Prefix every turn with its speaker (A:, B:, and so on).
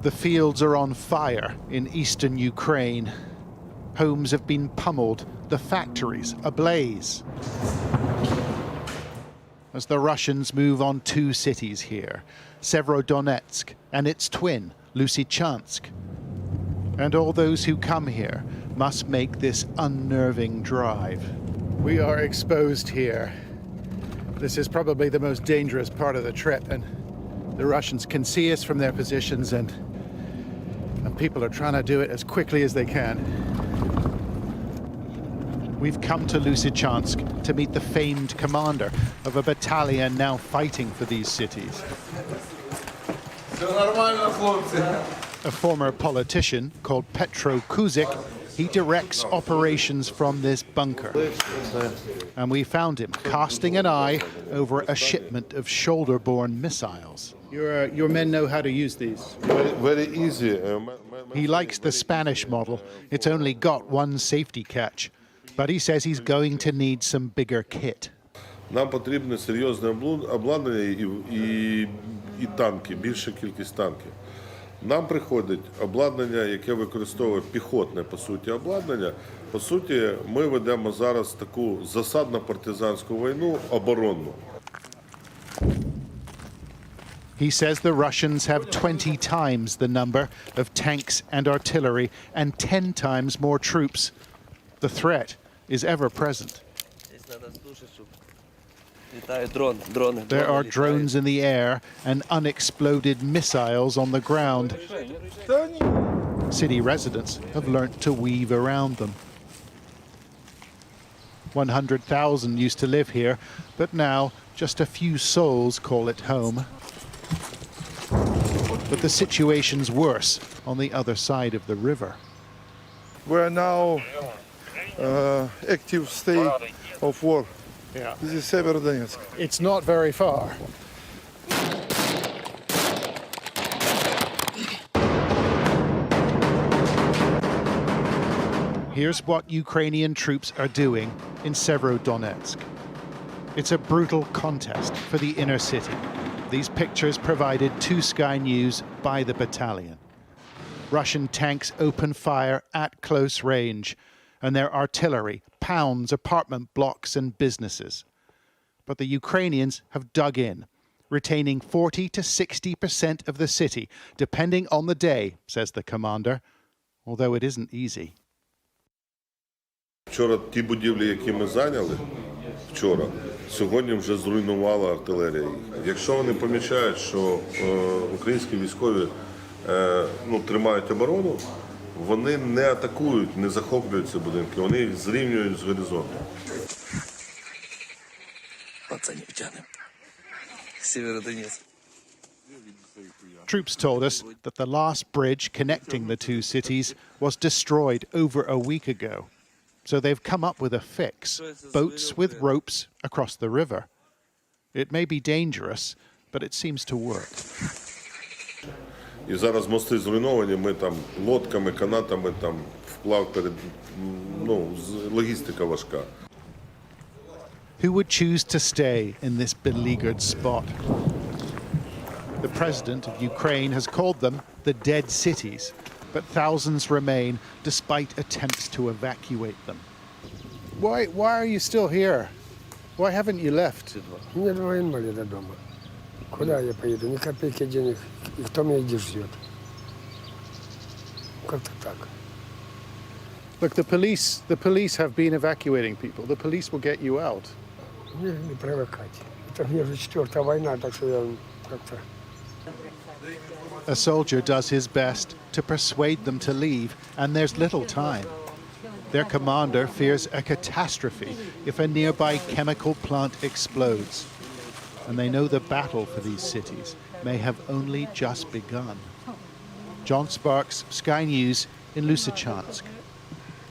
A: The fields are on fire in eastern Ukraine. Homes have been pummeled, the factories ablaze. As the Russians move on two cities here, Severodonetsk and its twin, Lysychansk. And all those who come here must make this unnerving drive. We are exposed here. This is probably the most dangerous part of the trip, and the Russians can see us from their positions, and people are trying to do it as quickly as they can. We've come to Lysychansk to meet the famed commander of a battalion now fighting for these cities. A former politician called Petro Kuzik, he directs operations from this bunker. And we found him casting an eye over a shipment of shoulder-borne missiles. Your men know how to use these?
B: Very easy.
A: He likes the Spanish model. It's only got one safety catch. But he says he's going to need some bigger kit.
B: Нам потрібне серйозне обладнання і танки, більша кількість танків. Нам приходить обладнання, яке використовує піхотне, по суті, обладнання. По суті, ми ведемо зараз таку засадно-партизанську війну, оборонну.
A: He says the Russians have 20 times the number of tanks and artillery and 10 times more troops. The threat is ever present. There are drones in the air and unexploded missiles on the ground. City residents have learnt to weave around them. 100,000 used to live here, but now just a few souls call it home. But the situation's worse on the other side of the river.
C: We're now active state of war.
A: Yeah.
C: This is Severodonetsk.
A: It's not very far. Here's what Ukrainian troops are doing in Severodonetsk. It's a brutal contest for the inner city. These pictures provided to Sky News by the battalion. Russian tanks open fire at close range, and their artillery pounds apartment blocks and businesses. But the Ukrainians have dug in, retaining 40 to 60% of the city, depending on the day, says the commander, although it isn't easy.
B: Вчора ті будівлі, які ми зайняли, сьогодні вже зруйнувала артилерія їх. Якщо вони помічають, що українські військові тримають оборону, вони не атакують, не захоплюють ці будинки, вони їх зрівнюють з горизонтом.
A: Troops told us that the last bridge connecting the two cities was destroyed over a week ago. So they've come up with a fix, boats with ropes across the river. It may be dangerous, but it seems to work.
B: І зараз мости зруйновані, ми там лодками, канатами там вплав логістика важка.
A: Who would choose to stay in this beleaguered spot? The president of Ukraine has called them the dead cities, but thousands remain despite attempts to evacuate them. Why are you still here? Why haven't you left?
D: Куда я поеду? Ни копейки денег. И кто меня здесь ждет? Как-то так.
A: Look, the police have been evacuating people. The police will get you out.
D: Не привыкать. Это мне уже 4-я война, так что я как-то...
A: A soldier does his best to persuade them to leave, and there's little time. Their commander fears a catastrophe if a nearby chemical plant explodes. And they know the battle for these cities may have only just begun. John Sparks, Sky News in Lysychansk.